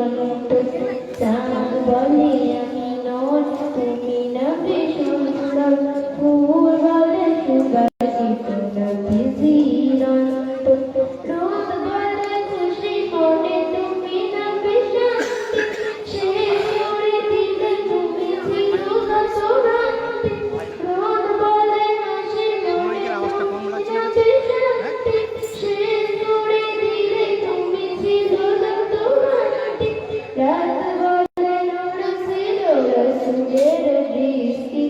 অনন্ত চাঁদ বলে আমি নন তুমি নবী সুন্দর ফুল বলে সুবাসিত নবীজির অনন্ত রোদ বলে খুশি মনে তুমি নবী শান্তি শেষ করে দিলে তুমি ছিল দশরান্তি রোদ বলে হাসি মনে তুমি নবী শান্তি শেষ করে দিলে তুমি ছিল দশরান্তি রাত বলে নূর ছিল রাসূলের দৃষ্টি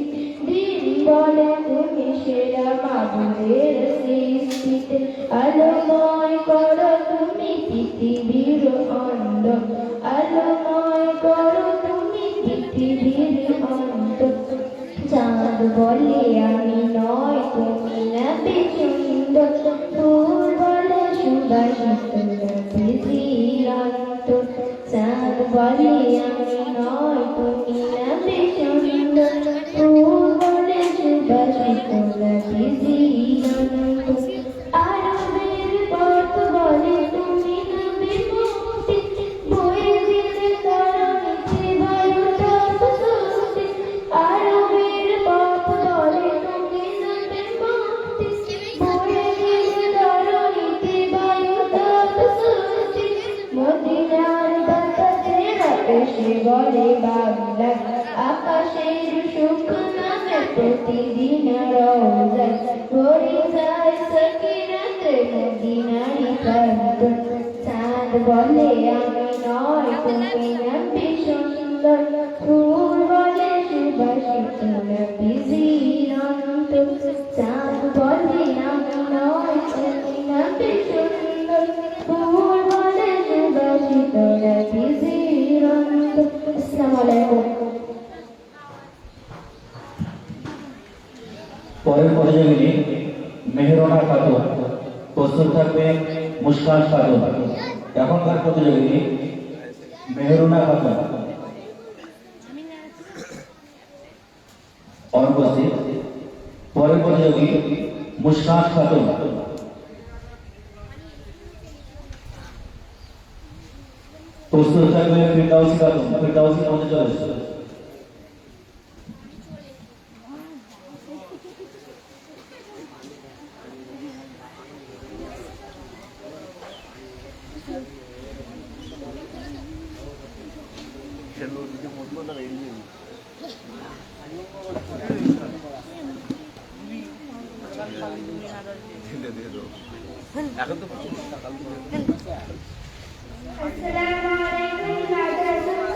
দিন বলে তুমি সেরা মাবুদের সৃষ্টিতে আলোময় করো তুমি পৃথিবীর অন্ত আলোময় করো তুমি পৃথিবীর অন্ত চাঁদ বলে আমি নয় তুমি নবী সুন্দর ফুল বলে সুবাসিত নবীজির অন্ত চাঁদ বলে আমি নয় তুমি নবী সুন্দর ফুল বলে সুবাসিত নবীজির অন্ত আরবের পথ বলে তুমি নবী মুক্তি বয়ে দিলে ধরণীতে বায়ুটাপ সৃষ্টি আরবের পথ বলে তুমি নবী মুক্তি বয়ে দিলে ধরণীতে বায়ুটাপ সৃষ্টি মদিনার বাতাসে আকাশে বলে বাংলা আকাশের সুখ নামে প্রতিদিন রওজা ভরে যায় সকিনাতে মদিনারি প্রান্ত চাঁদ বলে আমি নয় তুমি নবী সুন্দর ফুল বলে সুবাসিত নবীজির অন্ত চাঁদ বলে আমি নয় তুমি নবী সুন্দর ফুল বলে সুবাসিত নবীজির অন্ত। আসসালামু আলাইকুম। পরের প্রতিযোগিনী মেহরানা খাতুন, প্রস্তুত থাকবে মুস্কান খাতুন। এখনকার প্রতিযোগিনী মেহরানা খাতুন অনুপস্থিত। পরের প্রতিযোগী মুস্কান খাতুন। প্রস্তুত থাকবে ফিরদাউসী খাতুন। ফিরদাউসী মধ্যে চলে এসেছে। এখন তো আসসালামু আলাইকুম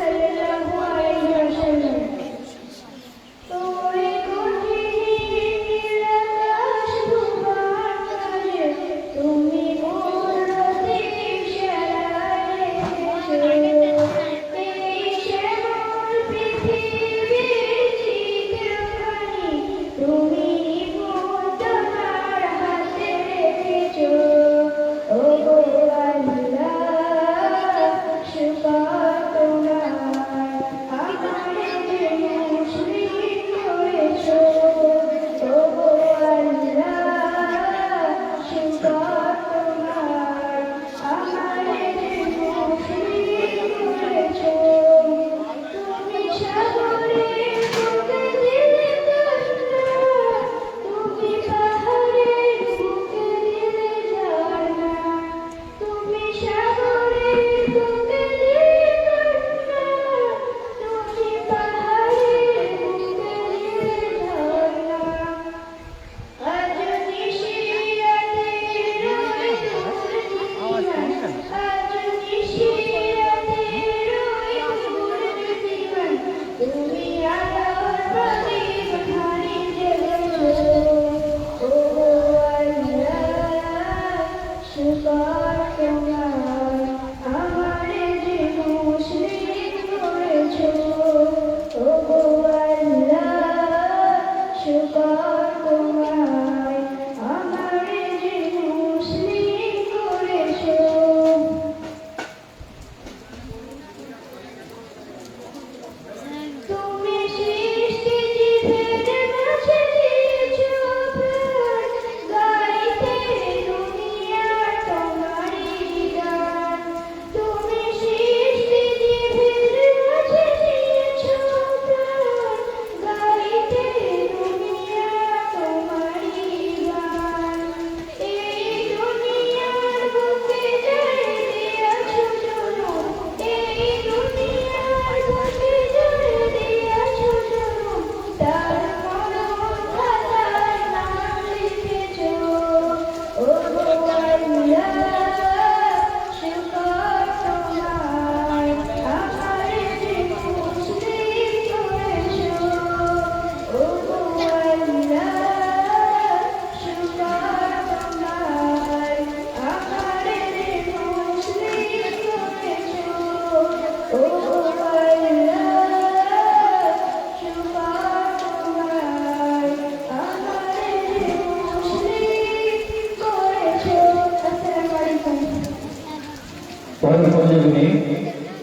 সাল্লাল্লাহু আলাইহি ওয়াসাল্লাম। তোরে কঠিন আকাশ ভুবনে তুমি মোর দিশায় এই শ্যামল পৃথিবীর চিত্রখানি তুমি নিপুণ তোমার হাতে রেখেছো। ও গো আল্লাহ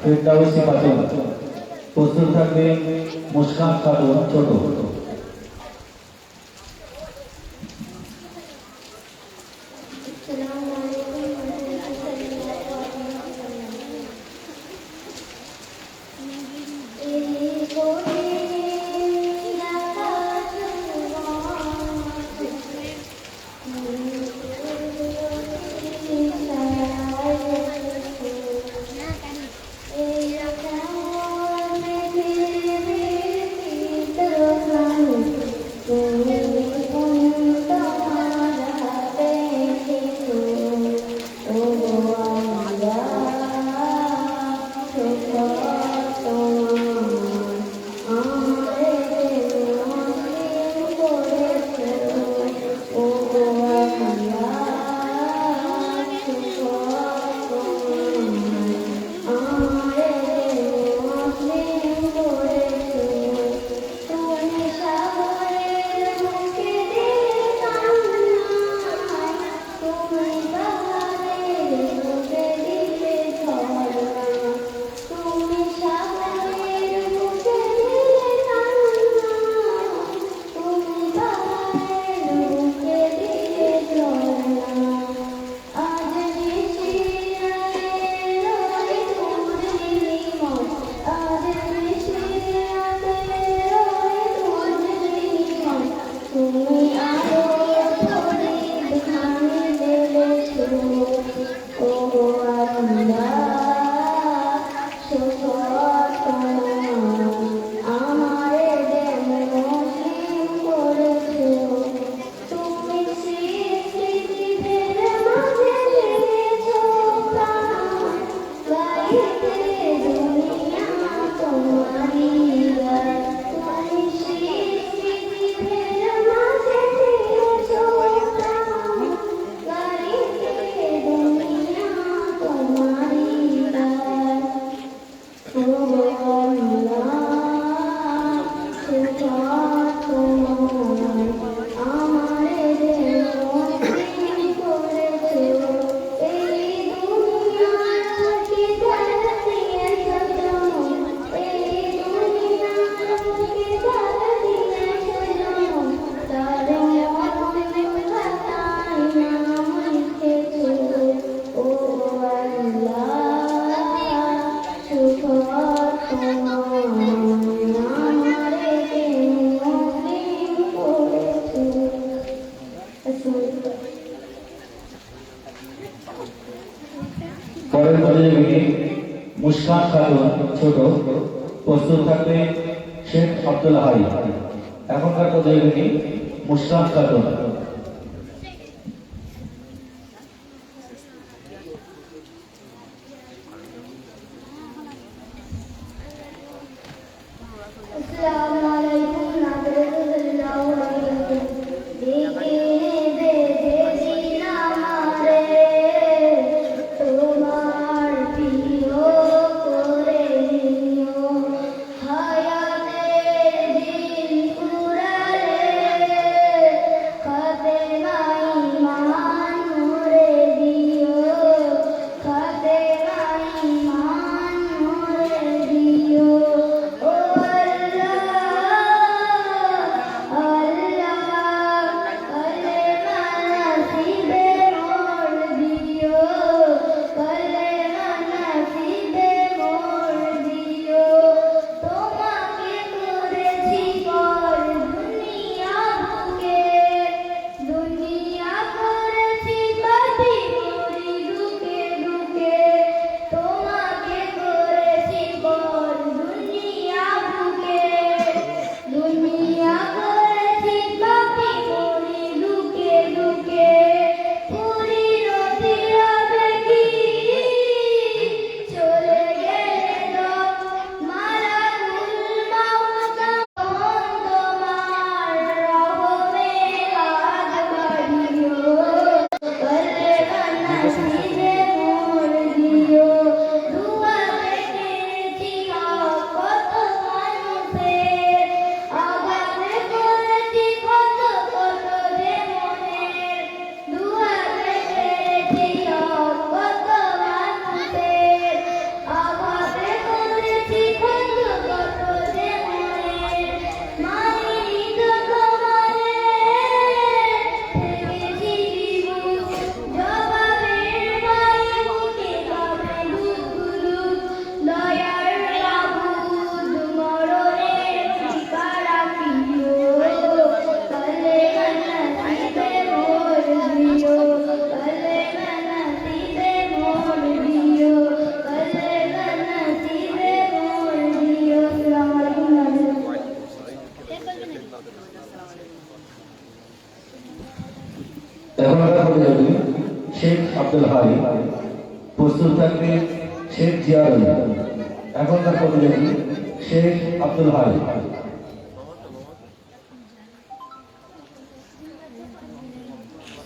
ফেরদাউসি খাতুন। প্রস্তুত থাকবে মুস্কান খাতুন ছোট। আসসালামু আলাইকুম ওয়া রাহমাতুল্লাহি ওয়া বারাকাতুহু। এই কোণে আকাশ এই আকাশে পৃথিবীর তরফানি তুমি কোন তারাতে থেকো ও আল্লাহ শুকর তোমার আমারে মুসলিম করেছো ও আল্লাহ শুকর তোমার আমারে মুসলিম করেছো তুমি সাগরের বুকে দিলে কান্না তুমি পাহাড়ের বুকে দিলে ঝরনা তুমি সাগরের বুকে দিলে কান্না তুমি পাহাড়ের বুকে দিলে ঝরনা আজ নিশিরাতে রই তোর নির্মল আজ নিশিরাতে রই তোর নির্মল তুমি আলো প্রদীপ খানি জ্বেলেছো ও আল্লাহ শুকর তোমার আমারে মুসলিম করেছো তুমি সৃষ্টিজীবের মাঝে রেখেছো প্রাণ গাইতে দুনিয়া তোমারই গান তুমি সৃষ্টিজীবের মাঝে রেখেছো প্রাণ গাইতে দুনিয়া তোমারই গান ও আল্লাহ শুকর তোমার আমারে মুসলিম করেছো এই দুনিয়ার কি ধরতি সাজানো এই দুনিয়ার কি ধরতি সাজানো তার মনে খাতায় নাম লিখেছো ও আল্লাহ শুকর তোমার আমারে মুসলিম করেছো। পরের প্রতিযোগী মুস্কান খাতুন ছোট। প্রস্তুত থাকবে শেখ আব্দুল হাই। এখনকার প্রতিযোগী মুস্কান খাতুন। আসসালামু আলাইকুম রাহমাতুল্লাহি ওয়া বারাকাতুহু। দিকে বেঁধে আমারে তোমার প্রিয় করে নিও হায়াতের দিন ফুরালে জিয়ারুল। এখনকার প্রতিযোগী শেখ আব্দুল হাই।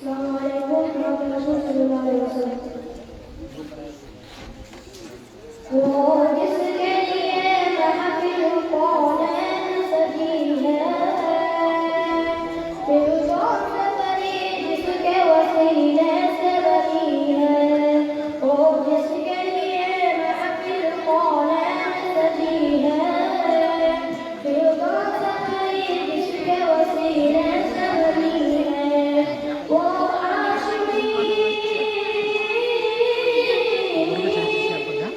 السلام عليكم ورحمة الله وبركاته. वो जिसके लिए महफिल कौन सजी है, फिर कौन सा परी जिसके वसीले से बनी है। वो जिसके लिए महफिल कौन सजी है, फिर कौन सा परी जिसके वसीले से बनी है। वो हाशमी,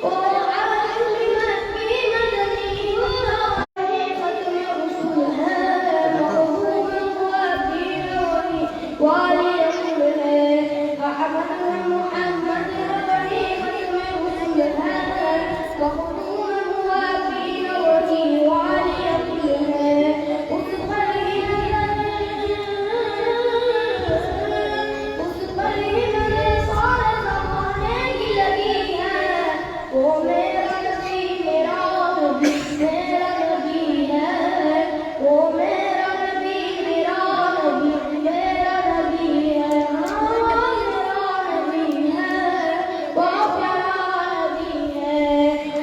वो हाशमी मक्की मदनी खत्म रसूल है, मकबूल हुआ दीवानी वाली रसूल है। अहमद मुहम्मद रबी खत्म रसूल है, मकबूल हुआ दीवानी वाली रसूल है। उस पर ही मेरे सारे ज़माने की लगी है। वो मेरा नबी मेरा नबी मेरा नबी है। वो मेरा नबी मेरा नबी मेरा नबी है। हाँ मेरा नबी है, वो प्यारा नबी है।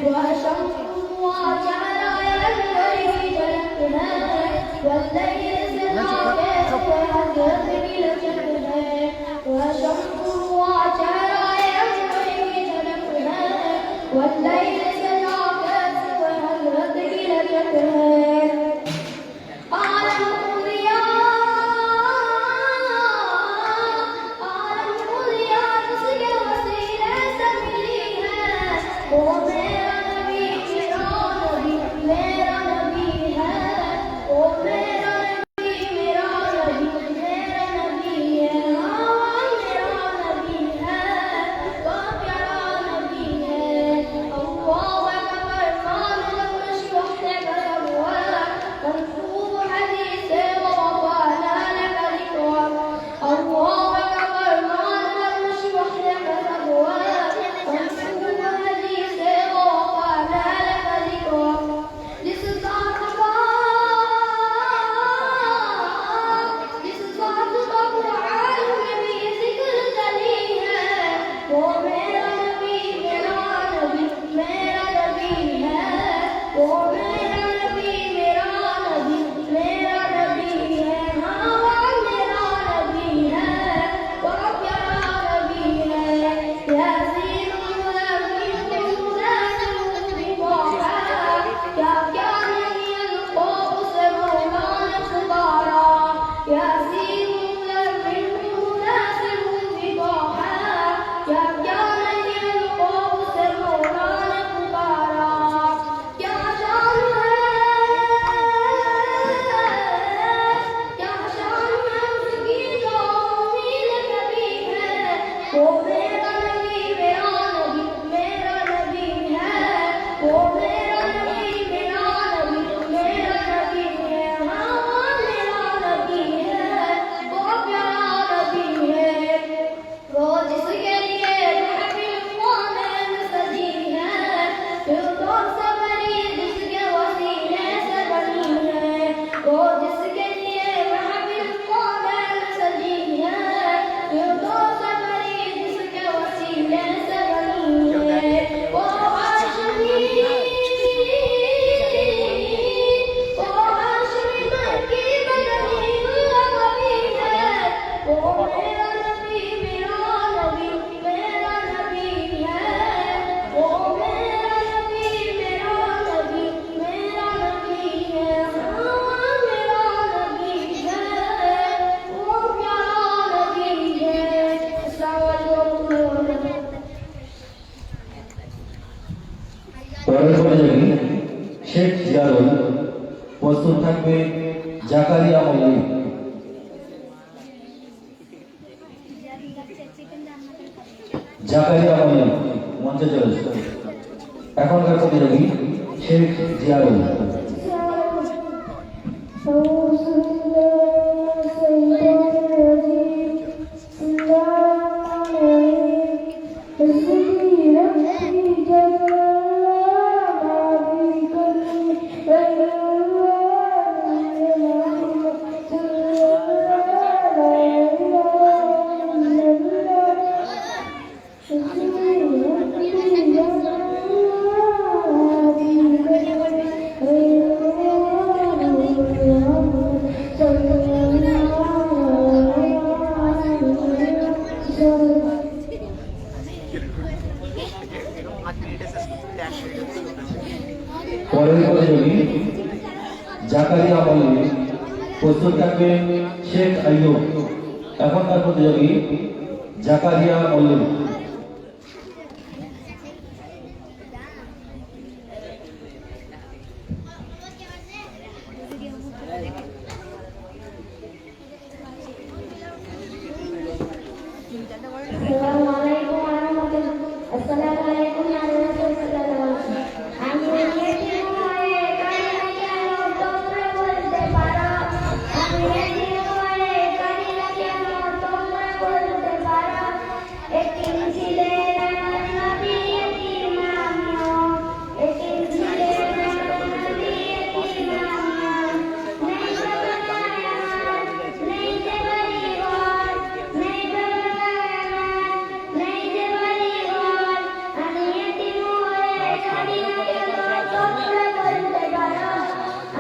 वह शम्स हुआ चेहरा की झलक है, वल्लैल से लाके हज़रत की लचक है। वह शम्स हुआ चेहरा की झलक है, वल्लैल से लाके हज़रत की लचक है। आलम खुदिया जिसके वसीले से मिली है। वो मेरा नबी मेरा नबी मेरा नबी है। वो मेरा नबी मेरा नबी मेरा नबी है। हाँ मेरा नबी है, वो प्यारा नबी है। अल्लाहु अकबर मान lam nashruh laka sadrak मनसूब हदीस ववफ़ाना लका ज़िक्rak। अल्लाहु अकबर मान lam nashruh laka sadrak मनसूब हदीस ववफ़ाना लका ज़िक्rak। जिस ज़ात का कुरान में भी ज़िक्र चली है। वो मेरा नबी मेरा नबी मेरा नबी है। वो मेरा नबी मेरा नबी मेरा नबी है। हाँ वो मेरा नबी है, वो प्यारा नबी है। यासीन क्या क्या नहीं अल्क़ाब से मौला ने पुकारा। यासीन क्या क्या नहीं अल्क़ाब से मौला ने पुकारा। क्या शान है, क्या शान है उसकी जो उम्मीद कभी है। वो मेरा नबी मेरा नबी मेरा नबी है। वो मेरा नबी मेरा नबी मेरा नबी है। हाँ वो मेरा नबी है, वो प्यारा नबी है। वो जिसके लिए महफिल कौन सजी है, फिर कौन सा परी जिसके वसीले से बनी है। वो जिसके लिए महफिल कौन सजी है, फिर कौन सा परी जिसके वसीले से बनी है। वो हाशमी मक्की मदनी नबी है। वो मेरा नबी मेरा नबी मेरा नबी है। वो मेरा नबी मेरा नबी मेरा नबी है। हाँ मेरा नबी है, वो प्यारा नबी है। अस्सलामु अलैकुम পরের প্রতিযোগী শেখ জিয়ারুল। প্রস্তুত থাকবে জাকারিয়া মল্লিক। জাকারিয়া মল্লিক মঞ্চে চলে এসেছে। এখনকার প্রতিযোগী শেখ জিয়ারুল। الله পরের প্রতিযোগী জাকারিয়া মল্লিক, প্রস্তুত থাকবেন শেখ আইয়ুব। এখনকার প্রতিযোগী জাকারিয়া Mallick. Assalamualaikum warahmatullahi wabarakatuh. Assalamualaikum warahmatullahi wabarakatuh. আমি এতিম হয়ে কাঁদি না কেন তোমরা বলতে পারো? আমি এতিম হয়ে কাঁদি না কেন তোমরা বলতে পারো? এতিম ছিলেন আমার নবী, এতিম আমিও। এতিম ছিলেন আমার নবী, এতিম আমিও। নেই বাবা মায়ার, নেই যে বাড়ি ঘর, নেই বাবা মায়ার, নেই যে বাড়ি ঘর। আমি এতিম হয়ে কাঁদি না কেন তোমরা বলতে পারো?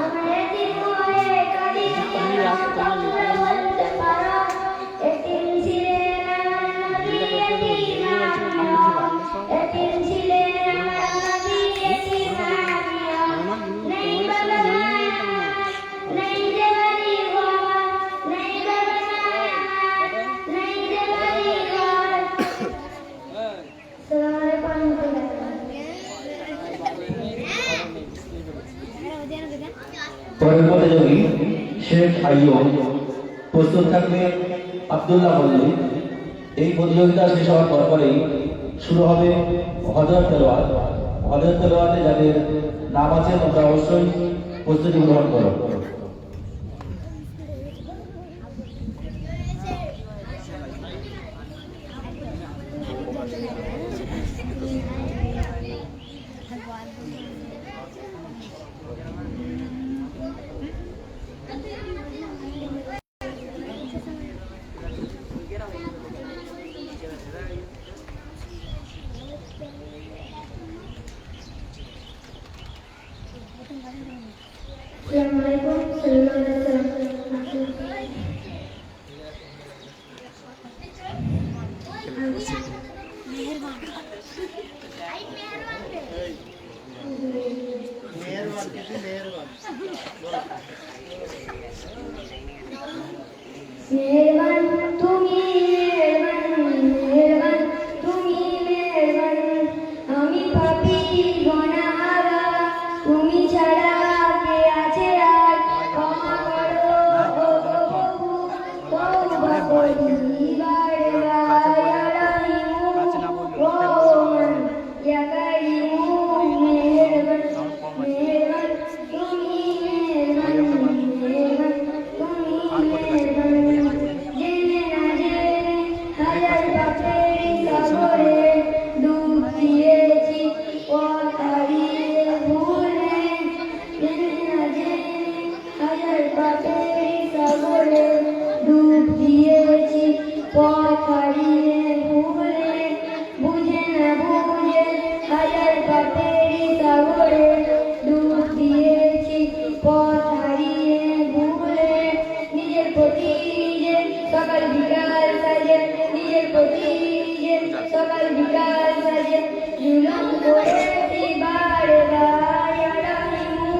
আমি এতিম হয়ে কাঁদি না কেন তোমরা বলতে পারো? এতিম ছিলেন আমার নবী, এতিম আমিও। এতিম ছিলেন আমার নবী, এতিম আমিও। নেই বাবা মায়ার, নেই যে বাড়ি ঘর, নেই বাবা মায়ার, নেই যে বাড়ি ঘর। আসসালামু আলাইকুম পরের প্রতিযোগী শেখ আইয়ুব, প্রস্তুত থাকবে আব্দুল্লাহ মল্লিক। এই প্রতিযোগিতা শেষ হওয়ার পরপরেই শুরু হবে হযরত তেলাওয়াত। হযরত তেলাওয়াতে যাদের নাম আছে তোমরা অবশ্যই প্রস্তুতি গ্রহণ করো। Assalamualaikum warahmatullahi মেহেরবান তুমি, মেহেরবান মেহেরবান তুমি, মেহেরবান। আমি পাপী গুনাহগার, তুমি ছাড়া কে আছে আর? ক্ষমা করো ও প্রভু, তওবা করি বারবার। ইয়া রাহিমু রহমান, ইয়া কারিমু মেহেরবান। মেহেরবান তুমি, মেহেরবান মেহেরবান তুমি, মেহেরবান। জেনে না জেনে হাজার পাপের সাগরে ডুব দিয়েছি, পথ হারিয়ে ভুলে। জেনে না জেনে হাজার পাপের সাগরে ডুব দিয়েছি, পথ হারিয়ে ভুলে। বুঝে না বুঝে হাজার পাপের সাগরে ডুব দিয়েছি, পথ হারিয়ে ভুলে। নিজের প্রতি নিজে সকাল বিকাল সাজে, নিজের প্রতি নিজে সকাল বিকাল সাজে জুলুম করেছি বারবার। ইয়া রাহিমু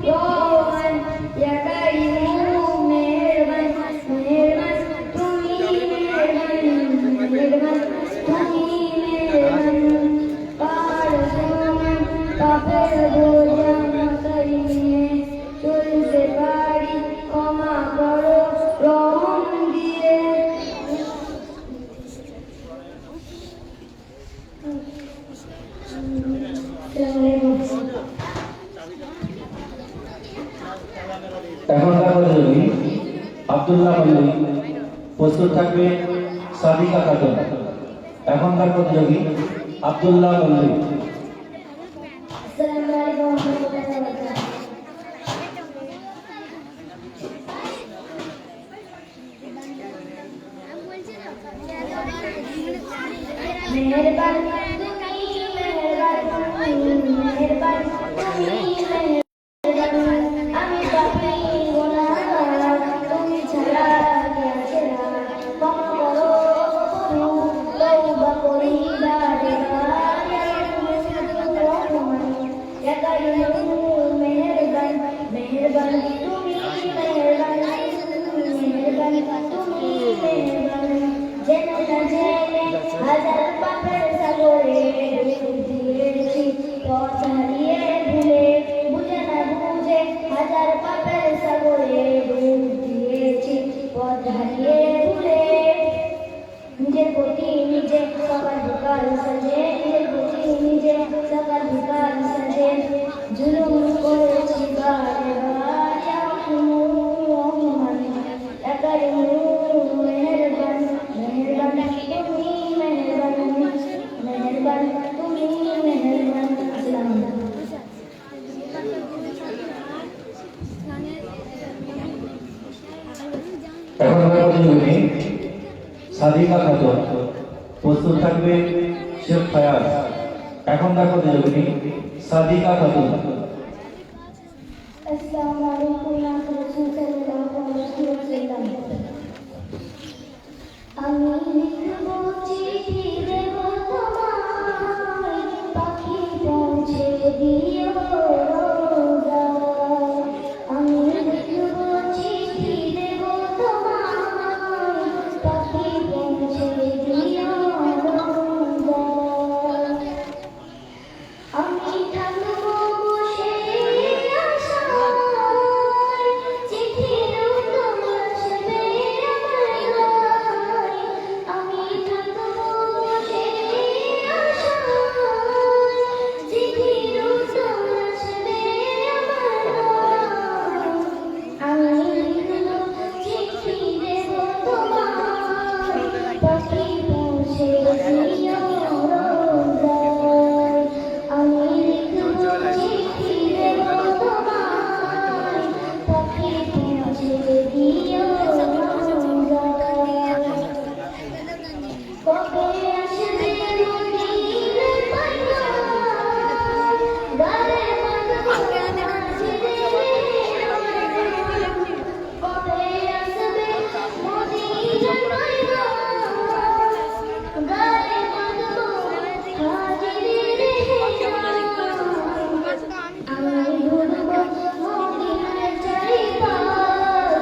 রহমান, ইয়া কারিমু মেহেরবান। মেহেরবান তুমি, মেহেরবান মেহেরবান তুমি, মেহেরবান। পার সমান পাপের বোঝা মাথায় নিয়ে চলতে পারি, ক্ষমা করো রহম দিয়ে। এখনকার প্রতিযোগী আব্দুল্লাহ মল্লিক, প্রস্তুত থাকবে সাদিকা খাতুন। এখনকার প্রতিযোগী আব্দুল্লাহ মল্লিক। আসসালামু আলাইকুম ওয়া রাহমাতুল্লাহি মেহেরবান তুমি, মেহেরবান তুমি, মেহেরবান তুমি, মেহেরবান। আমি পাপী গুনাহগার, তুমি ছাড়া কে আছে আর? ক্ষমা করো প্রভু, তওবা করি বারবার। ইয়া রাহিমু মেহেরবান মেহেরবান তুমি মেহেরবান মেহেরবান তুমি মেহেরবান যেন না জেনে হাজার পাপের সাগরে ডুব দিয়েছি পথ হারিয়ে ভুলে বুঝে না বুঝে হাজার পাপের সাগরে ডুব দিয়েছি পথ হারিয়ে ভুলে নিজের প্রতি নিজে সকাল বিকাল সাজে নিজের প্রতি নিজে সকাল বিকাল সাজে জুলুম করেছি বারে বারে একারে মেহেরবান মেহেরবান তুমি মেহেরবান মেহেরবান তুমি মেহেরবান আসসালামু আলাইকুম। এখন আমরা প্রতিযোগী সাদিকা খাতুন, প্রস্তুত থাকবে শেখ ফায়াজ। এখনকার প্রতিযোগিনী সাদিকা খাতুন। আসসালামু আলাইকুম ইয়া রাসূলুল্লাহ সাল্লাল্লাহু আলাইহি ওয়াসাল্লাম। আমি লিখব চিঠি দেব তোমায় পাখি পৌঁছে দিও রোজায়। আমি লিখব চিঠি দেব তোমায় পাখি পৌঁছে দিও রোজায়। আমি থাকবো বসে আশায় চিঠির উত্তর আসবে আমার ঘরে। আমি থাকবো বসে আশায় চিঠির উত্তর আসবে আমার ঘরে। আমি লিখব চিঠি দেব তোমায় পাখি পৌঁছে দিও রোজায়। আমি লিখব চিঠি দেব তোমায় পাখি পৌঁছে দিও রোজায়। কবে আসবে মদিনার পায়গাম গায়ে বাঁধবো কবে আসবে মদিনার পায়গাম গায়ে বাঁধবো হাজিরের আমি ঘুরব মদিনার চারিপাশ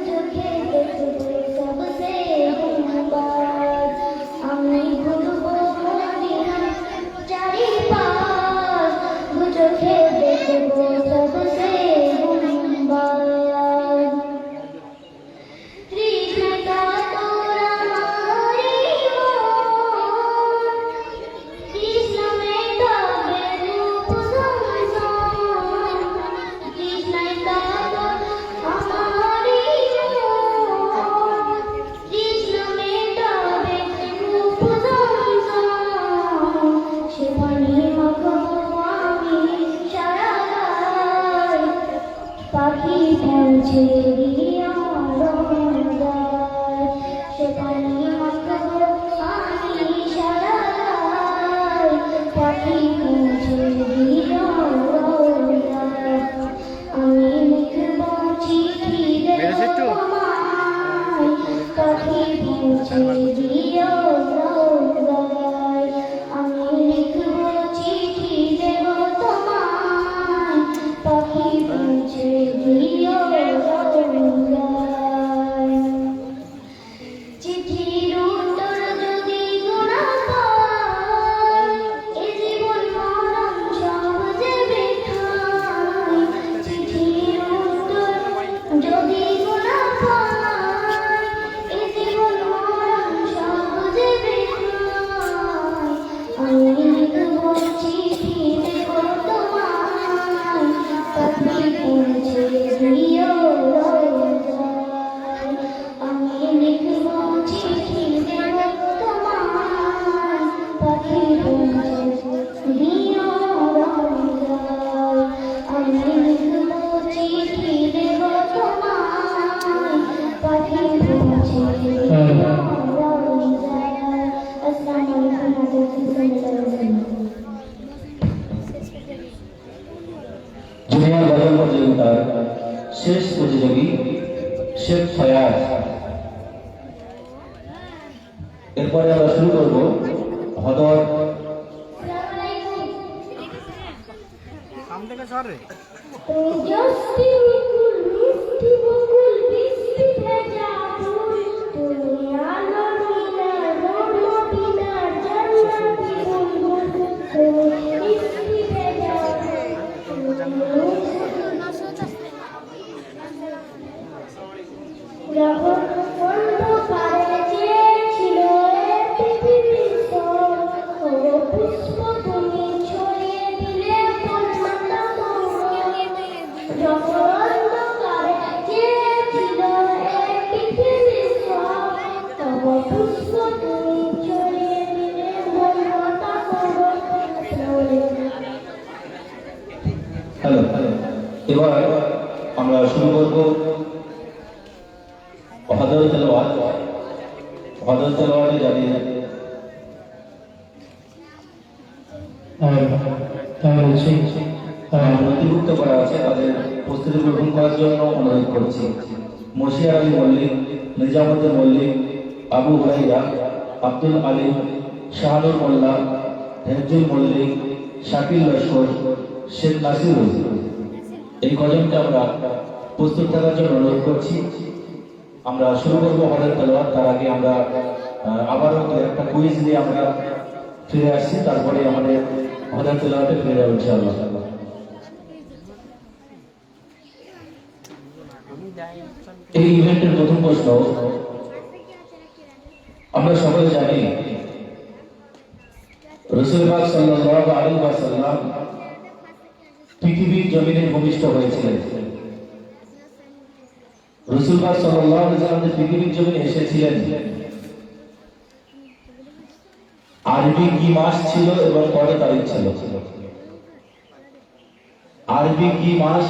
চোখে দেখব সবসে গুণবাজ। আমি ঘুরব মদিনার চারিপাশ চোখে দেখব সবসে গুণবাজ। কৃষ্ণা তোরা মারি কৃষ্ণ মেটাবে রূপ সংসার। কৃষ্ণাই তাগো আমারি কৃষ্ণ মেটাবে রূপ সংসার। সে পানি মাখবো আমি সারা গায় পাখি পৌঁছে দিও রোজায়। সে পানি মাখবো আমি সারা গায় পাখি পৌঁছে দিও রোজায়। আমি লিখব চিঠি দেব তোমায় পাখি পৌঁছে দিও রোজায়। আমি লিখব চিঠি দেব তোমায় পাখি পৌঁছে দিও রোজায়। চিঠির উত্তর যদি গোনা পাই এ জীবন মরণ সব যে বৃথায়। চিঠির উত্তর যদি গোনা পাই এ জীবন মরণ সব যে বৃথায়। আমি লিখব চিঠি দেব তোমায় পাখি পৌঁছে দিও রোজায়। আমি লিখব চিঠি দেব তোমায় পাখি পৌঁছে দিও রোজায়। আমি লিখব চিঠি দেব তোমায় পাখি পৌঁছে দিও রোজায়। আসসালামু আলাইকুম ওয়া রাহমাতুল্লাহি ওয়া বারাকাতুহু। জুনিয়র গজল প্রতিযোগিতার শেষ প্রতিযোগী শেখ ফায়াজ। এরপরে আমরা শুরু করব হদর। আসসালামু আলাইকুম। তেজস্বী মুকুল মিষ্টি বকুল বৃষ্টি ভেজা ফুল তুমি আলো মিনার মোর মদিনার জান্নাতি বুলবুল তুমি মিষ্টি ভেজা যখন অন্ধকারে চেয়েছিল এ পৃথিবীর সব ও পুষ্প তুমি ছড়িয়ে দিলে কন্যাটা যখন অন্ধকারে চেয়েছিল এ পৃথিবীর সব তব পুষ্প তুমি ছড়িয়ে দিলে কন্যাটা হ্যালো, এবার আমরা শুরু করব হযরত তেলাওয়াত। হযরত তেলাওয়াতে যাবে নথিভুক্ত করা আছে, তাদের প্রস্তুতি গ্রহণ করার জন্য অনুরোধ করছি। মশিয়ার আলী মল্লিক, নিজামুদ্দিন মল্লিক, আবু হুরাইরা, আব্দুল আলী, শাহানুর মোল্লা, হেফজুল মল্লিক, শাকিল লস্কর, শেখ নাসিরুল, এই কজনকে আমরা প্রস্তুত থাকার জন্য অনুরোধ করছি। আমরা শুরু করবো হযরত তেলাওয়াত। তার আগে আমরা আবারও একটা কুইজ দিয়ে আমরা ফিরে আসছি, তারপরে আমাদের হযরত তেলাওয়াতে ফিরে যাবো ইনশাআল্লাহ। এই ইভেন্টের প্রথম প্রশ্ন, আমরা সকলে জানি রাসূল পাক সাল্লাল্লাহু আলাইহি ওয়াসাল্লাম পৃথিবীর জমিনে ভূমিষ্ঠ হয়েছিলেন। রাসূল পাক সাল্লাল্লাহু আলাইহি ওয়াসাল্লাম যে পৃথিবীর জমিনে এসেছিলেন, আরবি কি মাস ছিল এবং কত তারিখ ছিল? আরবি কি মাস,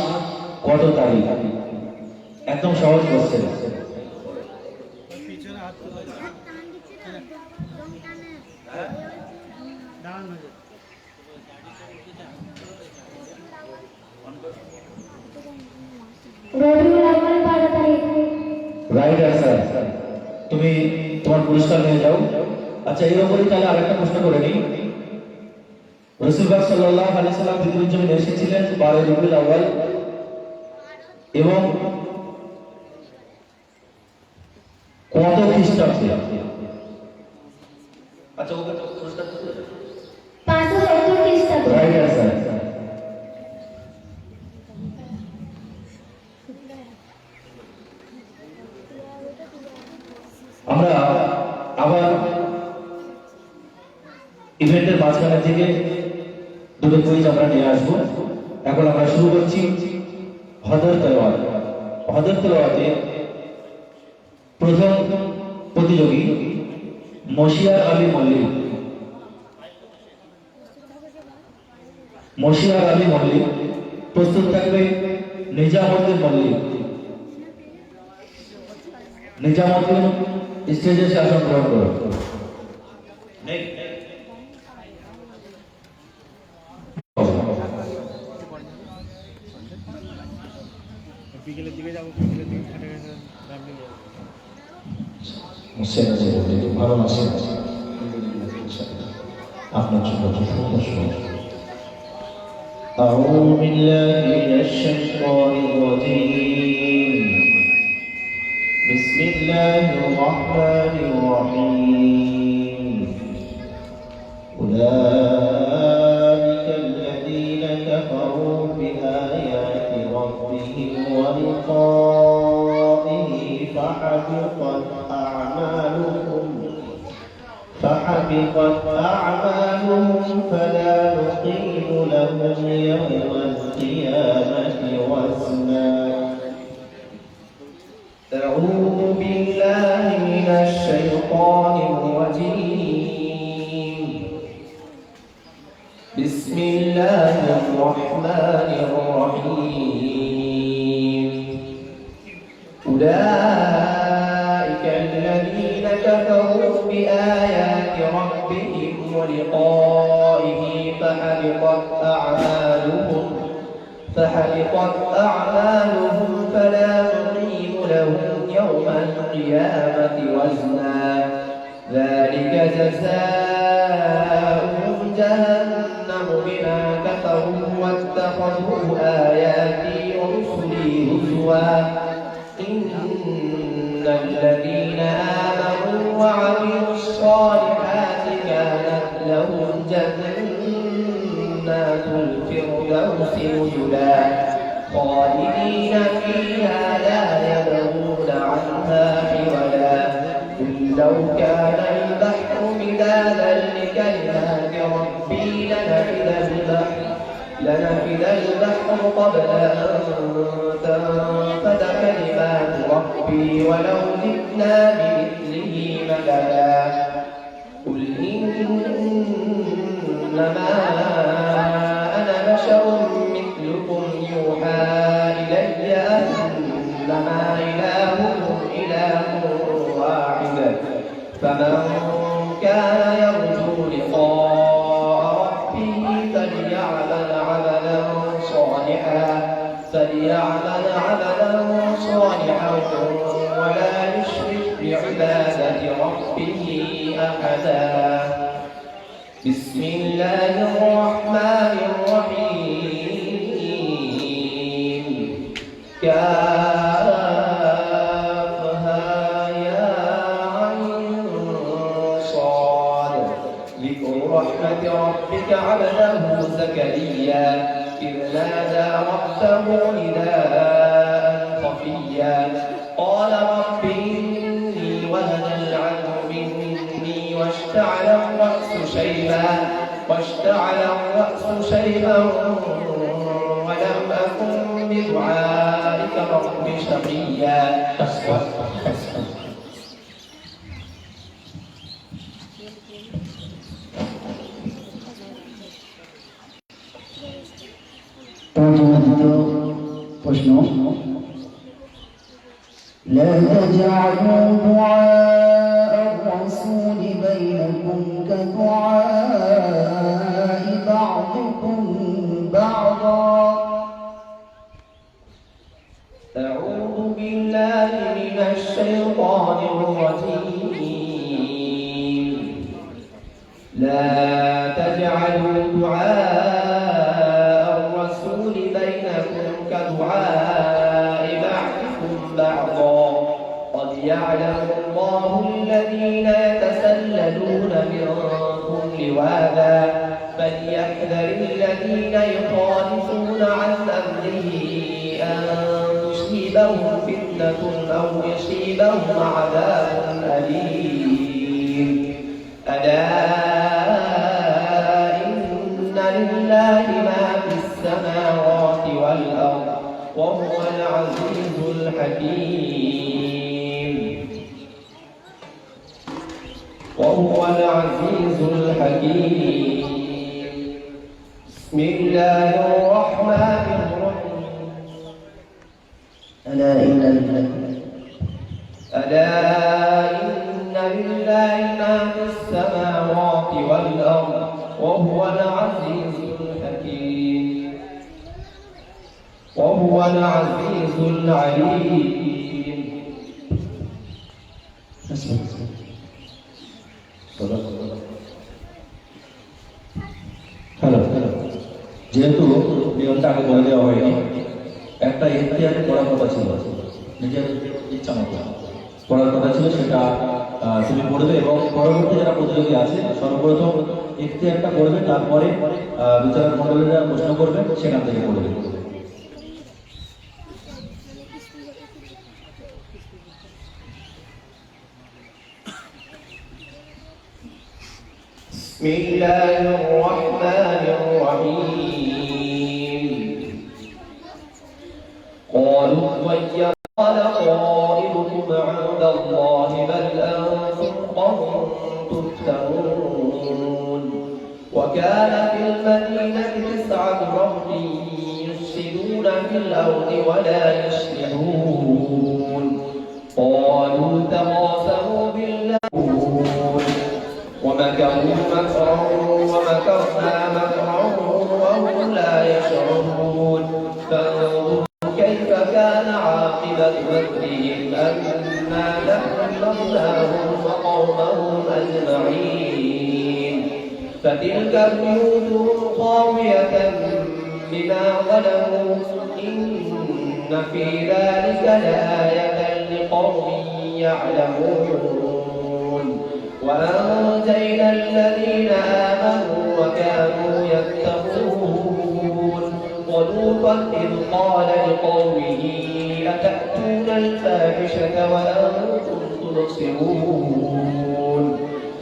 কত তারিখ? একদম সহজ কোশ্চেন। রবিউল আউয়াল 12 তারিখ। Right answer. তুমি তোমার পুরস্কার নিয়ে যাও। আচ্ছা, এর উপরে তাহলে আরেকটা প্রশ্ন করে নিই। রাসূল পাক সাল্লাল্লাহু আলাইহি ওয়াসাল্লাম পৃথিবীর জমিনে এসেছিলেন 12 রবিউল আউয়াল এবং কত খ্রিস্টাব্দে? আচ্ছা, ওকে পুরস্কার 570 খ্রিস্টাব্দে। Right answer. আমরা আবার ইভেন্টের মাঝখানে থেকে দুটো কুইজ আমরা নিয়ে আসবো। এখন আমরা শুরু করছি হযরত তেলাওয়াত। হযরত তেলাওয়াতে প্রথম প্রতিযোগী মশিয়ার আলী মল্লিক। মশিয়ার আলী মল্লিক প্রস্তুত থাকবে। নিজামুদ্দিন মল্লিক, নিজামুদ্দিন স্টেজে এসে আসন গ্রহণ করো। বিকেলের দিকে যাবো, বিকেলের দিকে খাটে ভালো আছে আপনার জন্য أعوذ بالله من الشيطان الرجيم. بسم الله الرحمن الرحيم. أولئك الذين كفروا بآيات ربهم ولقائه فحبطت أعمالهم فلا نقيم لهم يوم القيامة وزنا. أعوذ بالله من الشيطان الرجيم. بسم الله الرحمن الرحيم. أولئك الذين كفروا بآيات ربهم ولقائه فحبطت أعمالهم فلا نقيم لهم يوم القيامة وزنا. ذلك جزاؤهم جهنم بما كفروا واتخذوا هزوا إن الذين آمنوا وعملوا الصالحات كانت لهم جنات الفردوس نزلا خالدين فيها لا يبغون عنها حولا قل لو كان البحر مدادا لكلمات ربي لنفد البحر قبل أن تنفد كلمات ربي ولو جئنا بمثله مددا قل إنما أنا بشر مثلكم يوحى إلي أنما إلهكم إله واحد فمن كان يرجو لقاء ربه فليعمل عملا صالحا ولا يشرك بعبادة ربه أحدا بسم الله الرحمن الرحيم كافها يا عين صاد ذكر رحمة ربك عبده زكريا إذ نادى ربه نداء خفيا قال رب إني وهن العظم مني واشتعل الرأس شيبا ولم أكن بدعائك رب شقيا প্রশ্ন لا تجعلوا دعاء الرسول بينكم كدعاء بعضكم بعضا أعوذ بالله من الشيطان الرجيم لا تجعلوا دعاء الرسول بينكم كدعاء بعضكم بعضا قد يعلم الله الذين يتسللون منكم لواذا فليحذر الذين يخالفون عن أمره أن تصيبهم فتنة أو يصيبهم عذاب أليم ألا إن لله ما في السماوات والأرض وهو العزيز الحكيم بسم الله الرحمن الرحيم ألا إن لله ما في السماوات والأرض وهو العزيز العليم হ্যালো যেহেতু নিয়মটা আগে বলে দেওয়া হয়নি একটা ইতিহাসে পড়ার কথা ছিল নিজের ইচ্ছা মতো পড়ার কথা ছিল সেটা তুমি পড়বে এবং পরবর্তী যারা প্রতিযোগী আছে সর্বপ্রথম ইতিহাসটা পড়বে তারপরে বিচারক মণ্ডলীরা প্রশ্ন করবেন সেখান থেকে পড়বে بسم الله الرحمن الرحيم قالوا طير قال طائركم عند الله بل أنتم قوم تفتنون وكان في المدينة 9 رهط يفسدون في الأرض ولا يصلحون قالوا تقاسموا بالله ومكروا مكرا ومكرنا مكرا وهم لا يشعرون فانظروا كيف كان عاقبة مكرهم أنا دمرناهم وقومهم أجمعين فتلك بيوتهم خاوية بما ظلموا إن في ذلك لآية لقوم يعلمون وأنجينا الذين آمنوا وكانوا يتقون ولوطا إذ قال لقومه أتأتون الفاحشة وأنتم تبصرون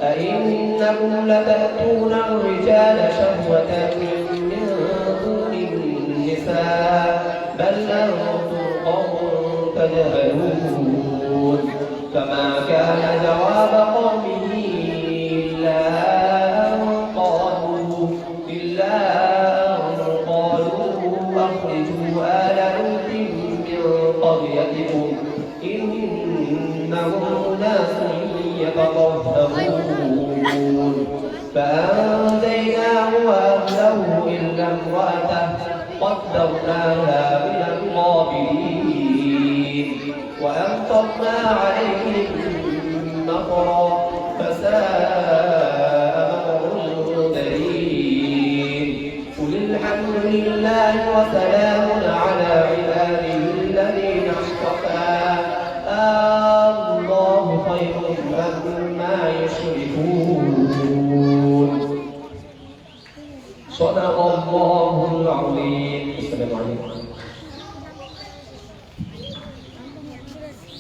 أئنكم لتأتون الرجال شهوة من دون النساء بل أنتم قوم تجهلون فما كان جواب قومه إلا أن قالوا أخرجوا آل لوط من قريتكم إنهم أناس يتطهرون فأنجيناه وأهله إلا امرأته قدرناها من الغابرين وأمطرنا عليهم مطرا فساء مطر المنذرين قل الحمد لله وسلام على عباده الذين اصطفى الله خير عما يشركون صدق الله العظيم. السلام عليكم.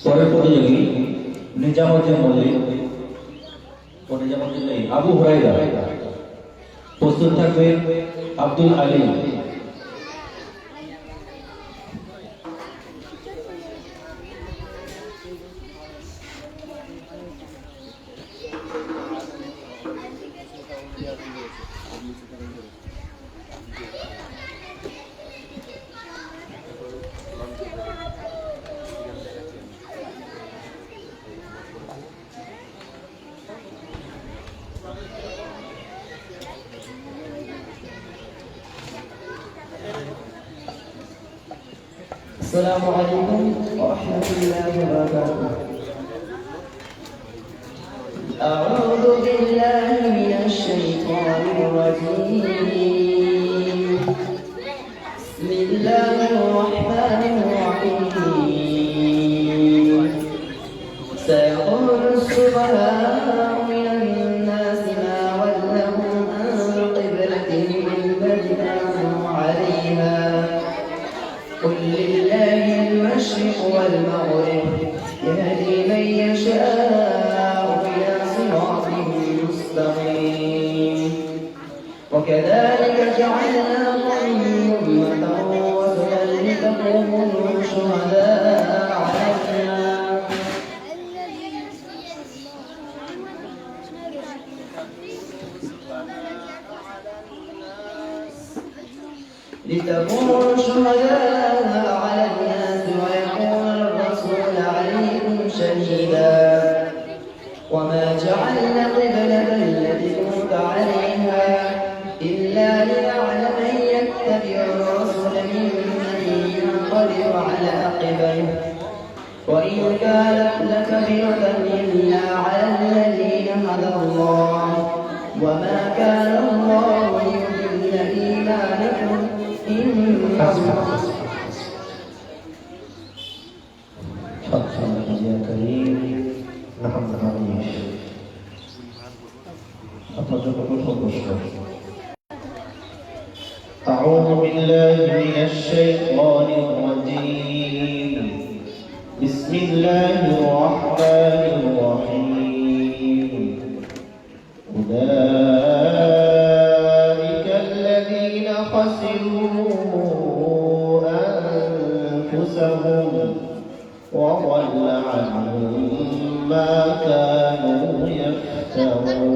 পরের প্রতিযোগী নিজামুদ্দিন মল্লিক ও নিজামুদ্দিন নেই আবু হুরায়রা। প্রস্তুত থাকবে আব্দুল আলী। السلام عليكم ورحمة الله وبركاته. أعوذ بالله من الشيطان الرجيم. بسم الله الرحمن الرحيم. سيقول السفهاء من الناس ما ولهم عن قبلتهم التي كانوا عليها قل لله المشرق والمغرب يهدي من يشاء إلى صراط مستقيم وكذلك جعلناكم أمة وسطا لتكونوا شهداء على الناس على الناس ويكون الرسول عليكم شهيدا وما جعلنا القبلة التي كنت عليها إلا لنعلم من يتبع الرسول ممن ينقلب على عقبيه وإن كانت لكبيرة إلا على الذين هدى الله وما كان الله ليضل إيمانكم إن يا كريم نعم نعيش أعوذ بالله من الشيطان الرجيم بسم الله الرحمن الرحيم أولئك الذين خسروا أنفسهم وضل عنهم ما كانوا يفترون.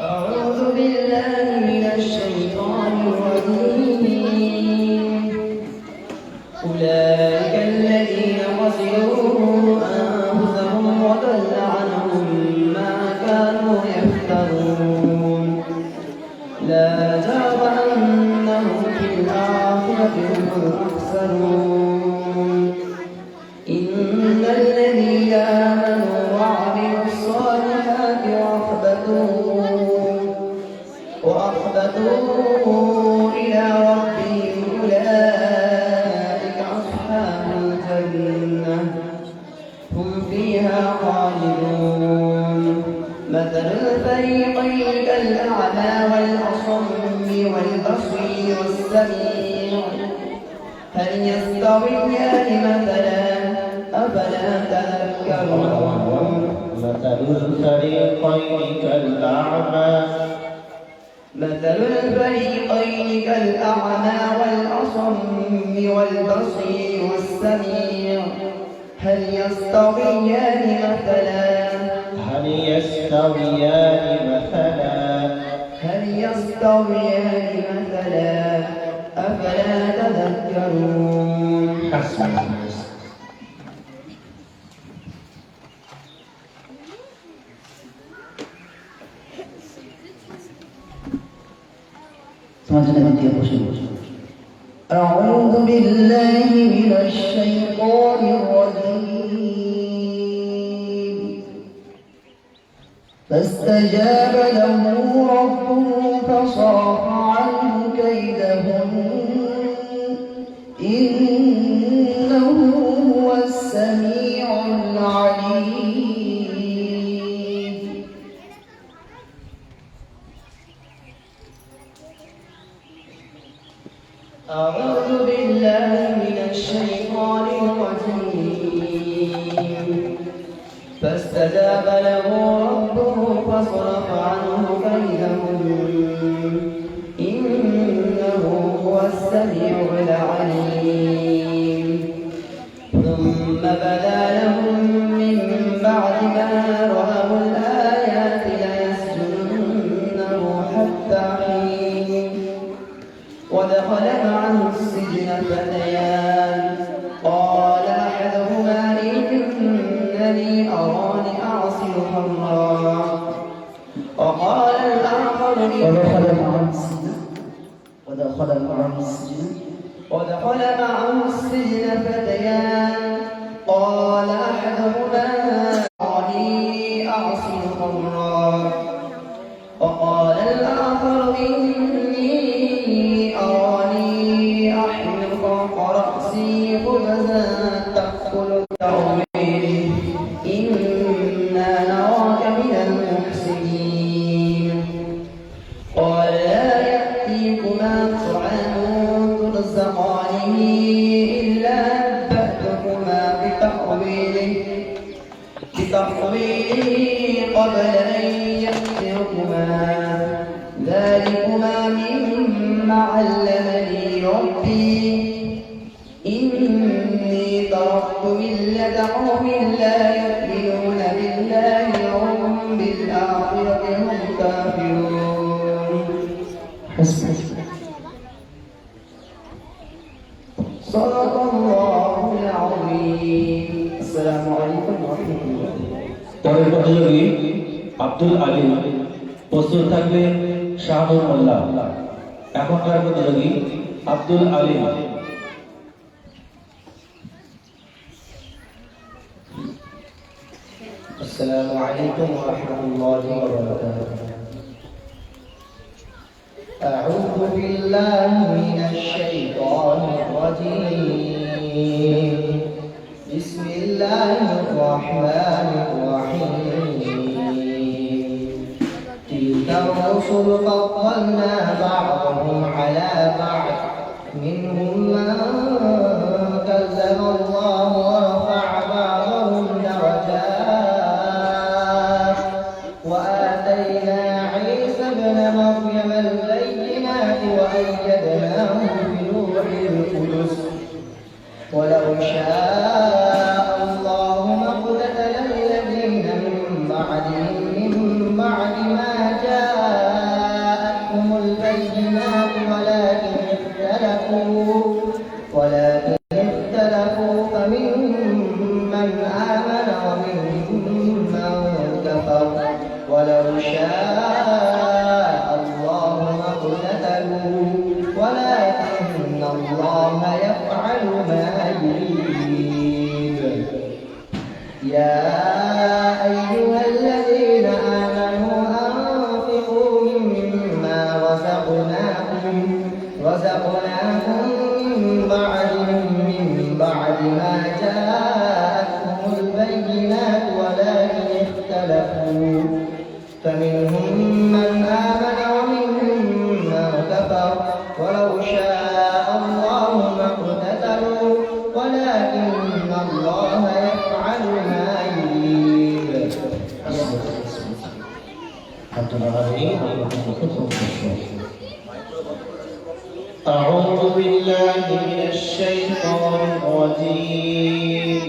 أعوذ بالله من الشيطان الرجيم أولئك الذين خسروا أنفسهم وضل عنهم ما كانوا يفترون لا جرم أنهم في الآخرة هم الأخسرون إن الذين آمنوا وعملوا الصالحات وأخبتوا إلى ربهم خالدون مثل الفريقين كالأعمى والأصم والبصير والسميع هل يستويان مثلا أفلا تذكرون مثل الفريقين كالأعمى والأصم والبصير والسميع هل يستويان مثلا أفلا تذكرون أعوذ بالله من الشيطان الرجيم فاستجاب له ربه فصرف عنه كيدهن إنه هو السميع العليم أعوذ بالله من الشيطان الرجيم فاستجاب له ربه فصرف عنه كيدهن إنه هو السميع العليم ثم بدا لهم من بعد ما رأوا الآيات ليسجننه حتى حين ودخل معه السجن فتيان قال أحدهما إنني أراني أعصر خمرا وقال الآخر ودخل معه السجن فتيان قال أحدهما أراني أعصر خمرا وقال الآخر إني أراني أحمل فوق رأسي خبزا تأكل الترميم إنا نراك من المحسنين قال لا يأتيكما طعام ترزقانه إلا نبأتكما بتأويله قبل أن يأتيكما ذلكما مما علمني ربي إني تركت ملة قوم لا يؤمنون بالله وهم بالآخرة هم كافرون صدق الله العظيم السلام عليكم ورحمة الله পরের প্রতিযোগী আব্দুল আলী, প্রস্তুত থাকবে শাহাদুল মোল্লা। এখনকার প্রতিযোগী আব্দুল আলী। السلام عليكم ورحمة الله وبركاته. أعوذ بالله من الشيطان الرجيم. بسم الله الرحمن الرحيم. تلك الرسل فضلنا بعضهم على بعض منهم من كلم الله ورفع بعضهم درجات وآتينا عيسى ابن مريم البينات وأيدناه بروح القدس ولو شاء الله ما اقتتل الذين من بعدهم من بعد ما جاءتهم البينات ولكن اختلفوا فمنهم من آمن ومنهم من كفر ولو شاء الله ما اقتتلوا ولكن الله يفعل ما يريد. يا أيها الذين آمنوا أنفقوا مما رزقناكم من بعد ما جاءتكم البينات ولكن اختلفوا فمنهم من آمن ومنهم من كفر ولو شاء الله ما اقتتلوا ولكن الله يفعل ما يريد. أعوذ بالله من الشيطان الرجيم.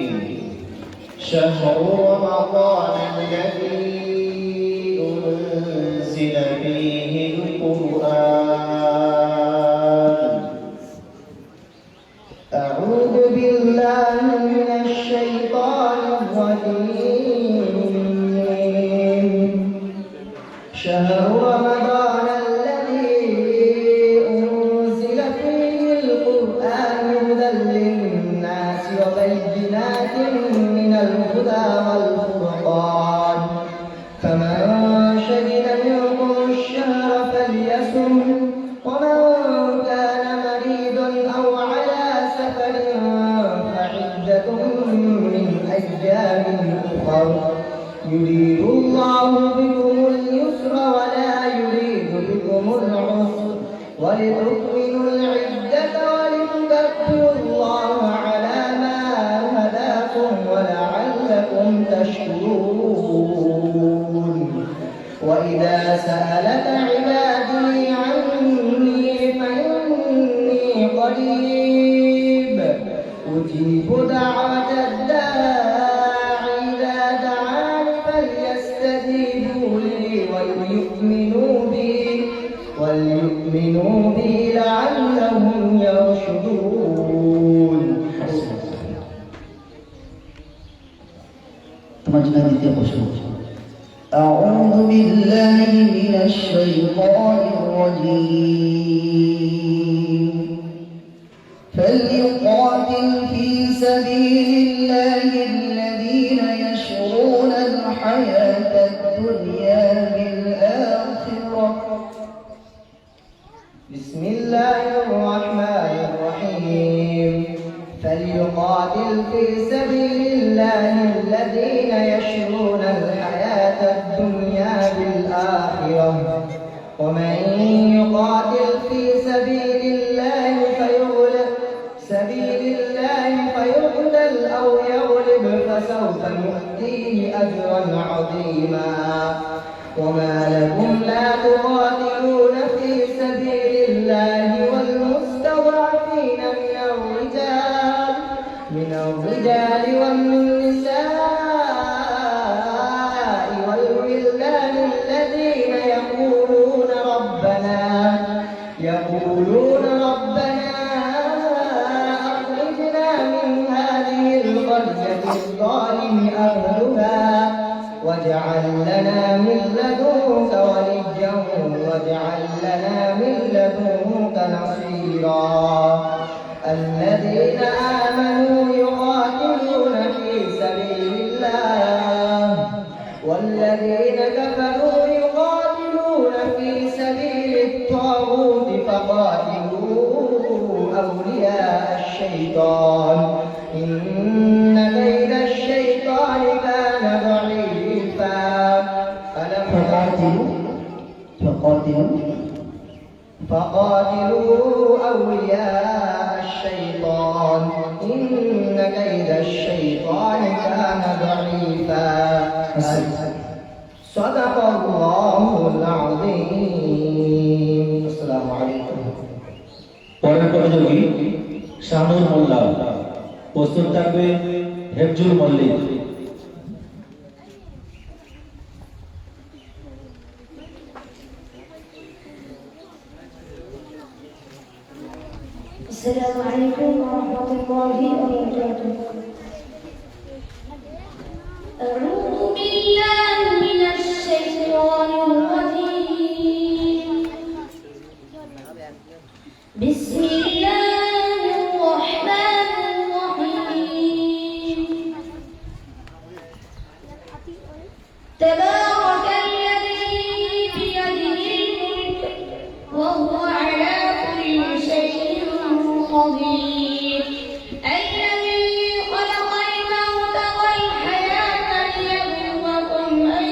شهر رمضان الذي أنزل فيه القرآن. أعوذ بالله من الشيطان الرجيم. شهر رمضان الذي أنزل فيه القرآن هدى للناس وبينات من الهدى والفرقان فمن شهد منكم الشهر فليصم ومن كان مريضا أو على سفر فعدة من أيام أخر يريد الله بكم اليسر ولا يريد بكم العسر ولتكملوا العدة ولتكبروا الله على ما هداكم ولعلكم تشكرون. وإذا سألك عبادي عني فإني قريب أجيب دعوة الداع إذا دعان فليستجيبوا لي وليؤمنوا بي لعلهم يرشدون. أعوذ بالله من الشيطان الرجيم. فليقاتل في سبيل الله الذين يشرون الحياة الدنيا بالآخرة. بسم الله الرحمن الرحيم. فليقاتل في سبيل الله الذين يشرون الحياة الدنيا بالآخرة ومن يقاتل في سبيل الله فيقتل أو يغلب فسوف نؤتيه أجرا عظيما. وما لكم لا تقاتلون في سبيل الله والمستضعفين من الرجال والنساء والولدان الذين يقولون ربنا أخرجنا من هذه القرية الظالم أهلها واجعل لنا من لدنك وليا واجعل لنا من لدنك نصيرا. الذين آمنوا يقاتلون في سبيل الله والذين كفروا يقاتلون في سبيل الطاغوت فقاتلوا أولياء الشيطان إن كيد الشيطان كان ضعيفا. فقاتلوا أولياء الشيطان إن كيد الشيطان كان ضعيفا. صدق الله العظيم. السلام عليكم. পরের প্রতিযোগী শানুর মোল্লা, প্রস্তুত থাকবে হেফজুল মল্লিক। السلام عليكم ورحمة الله وبركاته. أعوذ بالله من الشيطان الرجيم. بسم الله الرحمن الرحيم. تبارك الذي بيده الملك وهو على كل شيء قدير. الذي خلق الموت والحياة ليبلوكم أيكم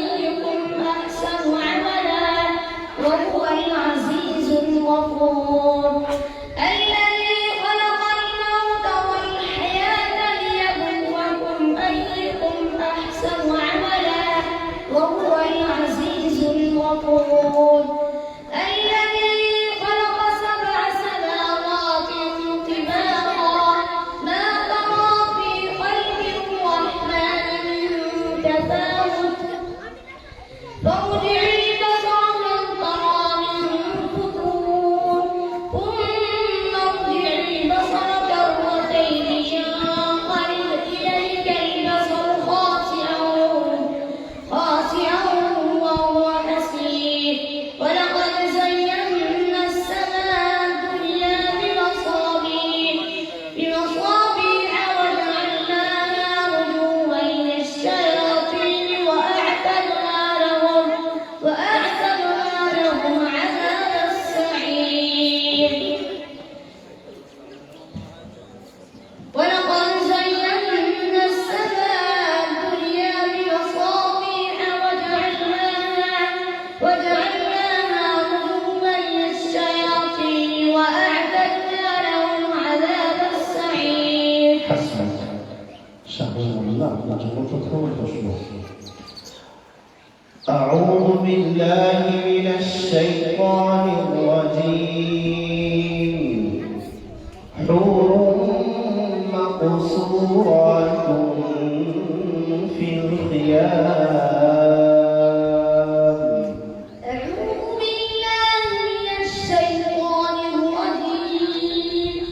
أعوذ بالله من الشيطان الرجيم حور مقصورات في الخيام أعوذ بالله من الشيطان الرجيم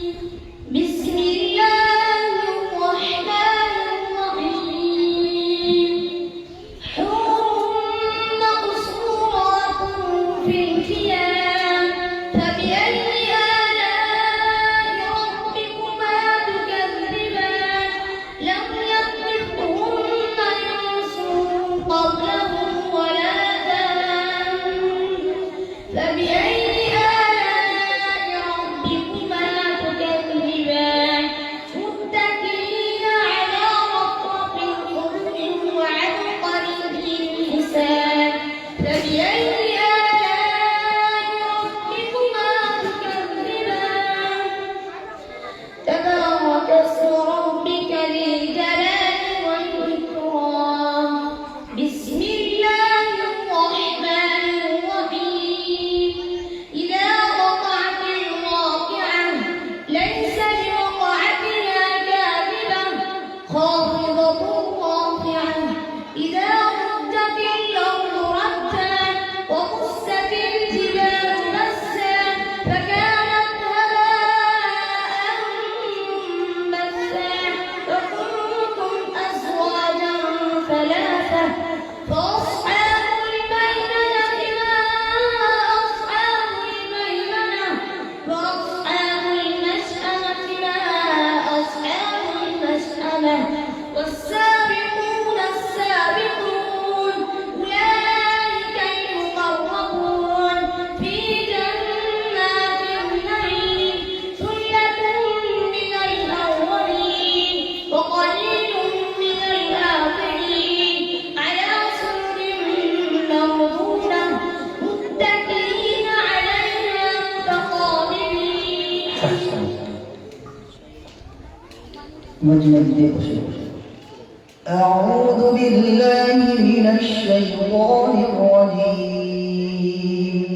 بسم الله الرحمن الرحيم حور مقصورات في الخيام فبأي آلاء ربكما تكذبان لم يطمثهن إنس قبلهم ولا جان فبأي آلاء ربكما تكذبان متكئين على رفرف خضر وعبقري حسان فبأي آلاء ربكما تكذبان تبارك اسم ربك ذي الجلال والإكرام بسم الله الرحمن الرحيم إذا وقعت الواقعة ليس لوقعتها كاذبة خافضة رافعة إذا رجت الأرض رجا وبست الجبال بسا فكانت هباء منبثا وكنتم أزواجا ثلاثة فأصحاب الميمنة ما أصحاب الميمنة وأصحاب المشأمة ما أصحاب المشأمة والسابقون السابقون أولئك المقربون في جنات النعيم ثلة من الأولين وقليل من الآخرين على سرر موضونة متكئين عليها متقابلين أعوذ بالله من الشيطان الرجيم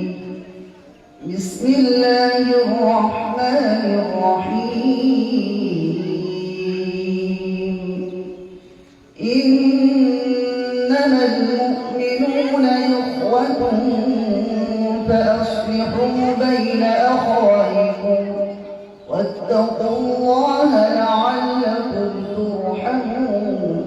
بسم الله الرحمن الرحيم إنما المؤمنون إخوة فأصلحوا بين أخويكم واتقوا الله لعلكم ترحمون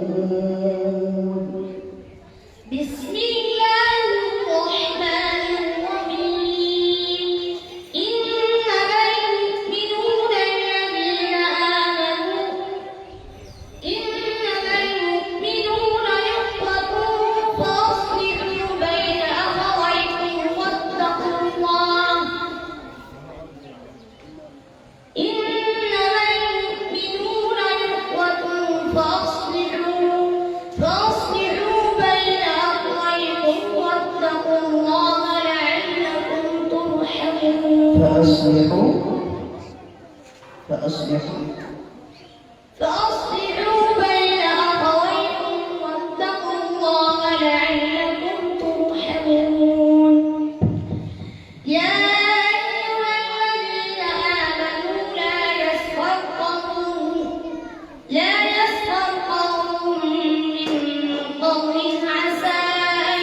بسم الله الرحمن الرحيم إنما المؤمنون الذين آمنوا إنما المؤمنون إخوة فأصلحوا بين أخويكم واتقوا الله إنما المؤمنون إخوة فأصلحوا بين أخويكم واتقوا الله لعلكم ترحمون فأصلحوا بين أخويكم واتقوا الله لعلكم ترحمون يا أيها الذين آمنوا لا يسخر قوم من قوم عسى أن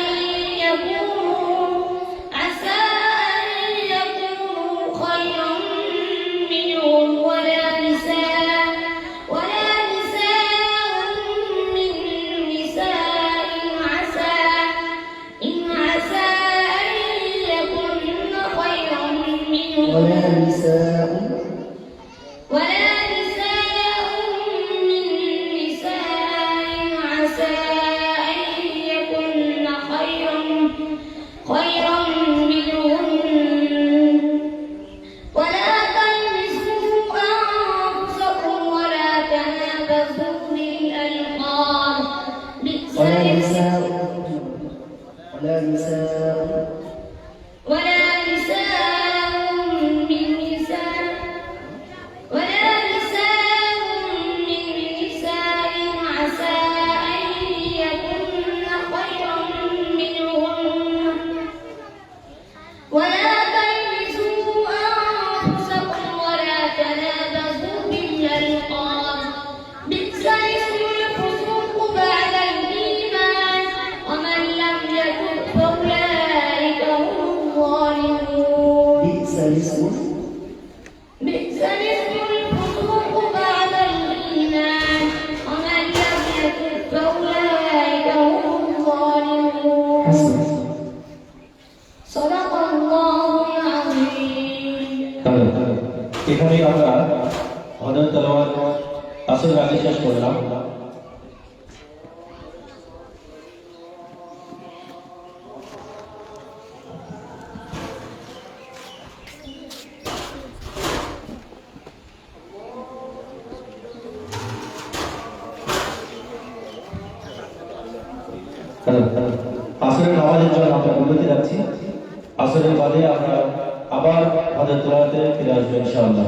يكونوا خيرا منهم ولا نساء من نساء إن عسى أن يكن خيرا منهم ولا نساء من نساء عسى أن يكن خيرا منهم ولا تلمزوا أنفسكم ولا تنابزوا بالألقاب بئس الاسم ولا نساء من نساء এখানেই আমরা হযরত তেলাওয়াত আসরের আগে শেষ করলাম। আসরের নামাজের জন্য আমরা বিরতি রাখছি। আসরের বাদে আমরা আবার হযরত তেলাওয়াতে ফিরে আসবো ইনশাআল্লাহ।